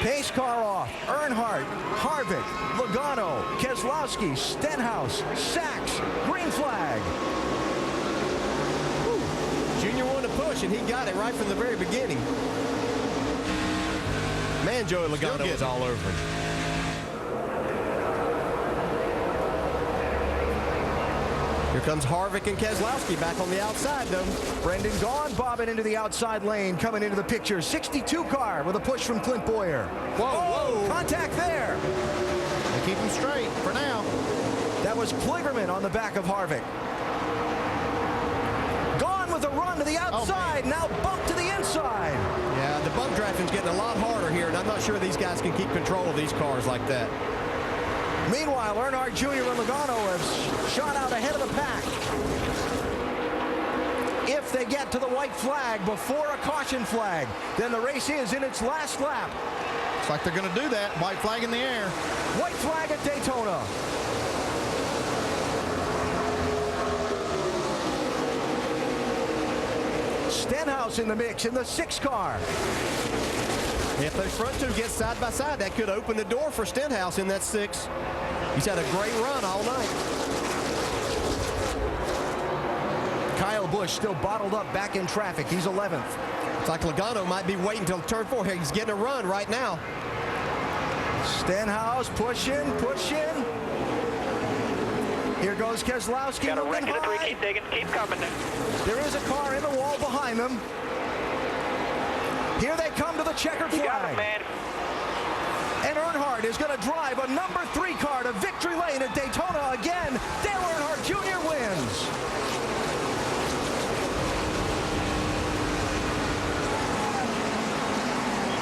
Pace car off. Earnhardt, Harvick, Logano, Keselowski, Stenhouse, Sachs, green flag. Junior wanted to push, and he got it right from the very beginning. Man, Joey Logano was all over him. Here comes Harvick and Keselowski back on the outside, though. Brendan Gaughan bobbing into the outside lane, coming into the picture. 62 car with a push from Clint Boyer. Whoa. Contact there. They keep him straight for now. That was Kligerman on the back of Harvick. Gaughan with a run to the outside, now bump to the inside. Yeah, the bump drafting's getting a lot harder here, and I'm not sure these guys can keep control of these cars like that. Meanwhile, Earnhardt Jr. and Logano have shot out ahead of the pack. If they get to the white flag before a caution flag, then the race is in its last lap. Looks like they're going to do that. White flag in the air. White flag at Daytona. Stenhouse in the mix in the 6 car. If those front two get side by side, that could open the door for Stenhouse in that 6. He's had a great run all night. Kyle Busch still bottled up back in traffic. He's 11th. It's like Logano might be waiting until turn 4 here. He's getting a run right now. Stenhouse pushing. Here goes Keselowski. Got a wreck in the 3. Keep digging. Keep coming. There is a car in the wall behind them. Here they come to the checkered flag. You got it, man. And Earnhardt is going to drive a number 3 car to victory lane at Daytona again. Dale Earnhardt Jr. wins.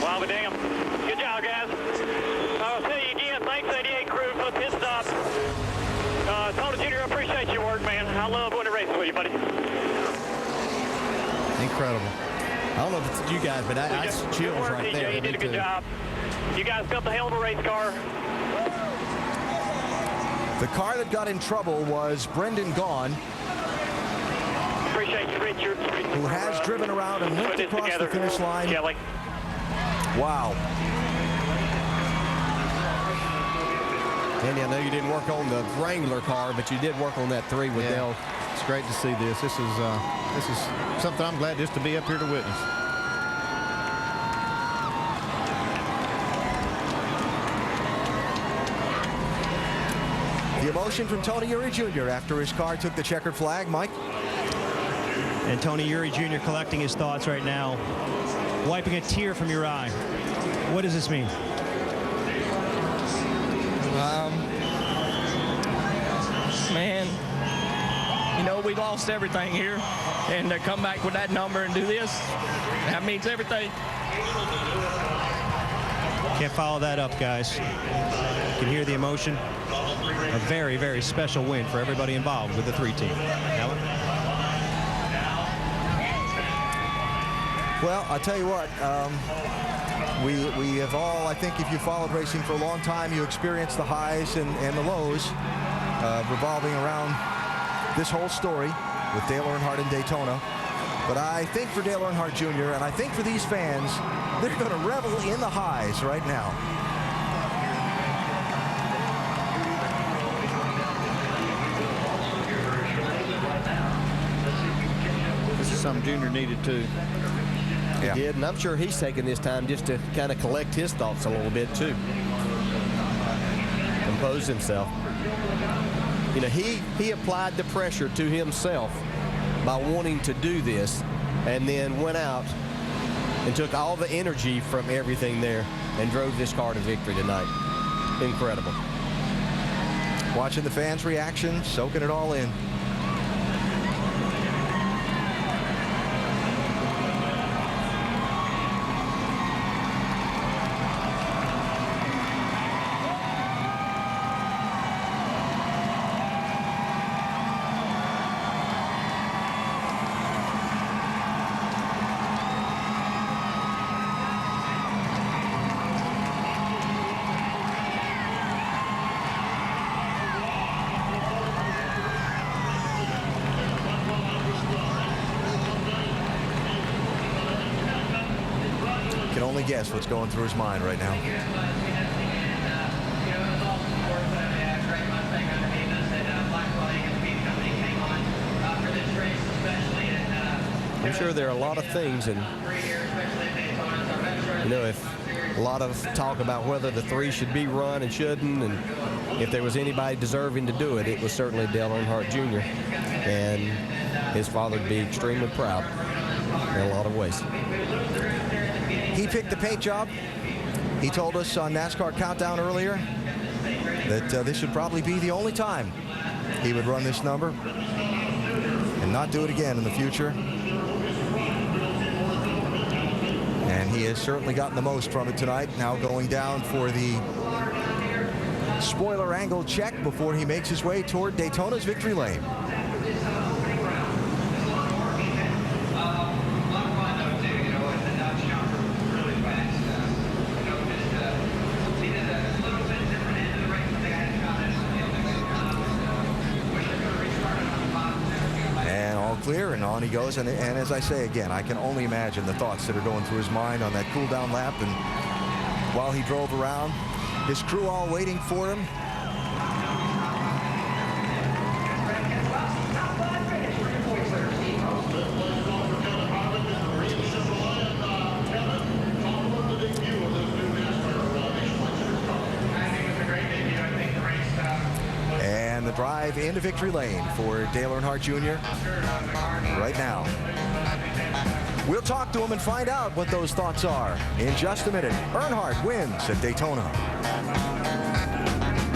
Well, but damn. Good job, guys. I'll tell you again, thanks 88 crew for the pit stop. Tony Jr., I appreciate your work, man. I love winning races with you, buddy. Incredible. I don't know if it's you guys, but that's chills work, right TJ. there. You did a good job. You guys built a hell of a race car. The car that got in trouble was Brendan Gaughan, Appreciate you, Richard. who has driven around and limped across the finish line. Kelly. Wow. Andy, I know you didn't work on the Wrangler car, but you did work on that 3 with Dale. It's great to see this. This is something I'm glad just to be up here to witness. The emotion from Tony Eury Jr. after his car took the checkered flag. Mike? And Tony Eury Jr. collecting his thoughts right now, wiping a tear from your eye. What does this mean? Man, you know, we lost everything here, and to come back with that number and do this, that means everything. Can't follow that up, guys. You can hear the emotion. A very, very special win for everybody involved with the 3 team. Alan? Well, I'll tell you what, we have all, I think if you followed racing for a long time, you experienced the highs and the lows revolving around this whole story with Dale Earnhardt in Daytona. But I think for Dale Earnhardt Jr. and I think for these fans, they're going to revel in the highs right now. This is something Junior needed too. He did, and I'm sure he's taking this time just to kind of collect his thoughts a little bit too. Compose himself. You know, he applied the pressure to himself by wanting to do this, and then went out and took all the energy from everything there and drove this car to victory tonight. Incredible. Watching the fans' reaction, soaking it all in. only guess what's going through his mind right now. I'm sure there are a lot of things, and if a lot of talk about whether the 3 should be run and shouldn't, and if there was anybody deserving to do it, it was certainly Dale Earnhardt Jr. And his father would be extremely proud in a lot of ways. He picked the paint job. He told us on NASCAR Countdown earlier that this would probably be the only time he would run this number and not do it again in the future. And he has certainly gotten the most from it tonight. Now going down for the spoiler angle check before he makes his way toward Daytona's victory lane. Clear, and on he goes, and as I say again, I can only imagine the thoughts that are going through his mind on that cool down lap, and while he drove around, his crew all waiting for him. The drive into victory lane for Dale Earnhardt Jr. right now. We'll talk to him and find out what those thoughts are in just a minute. Earnhardt wins at Daytona.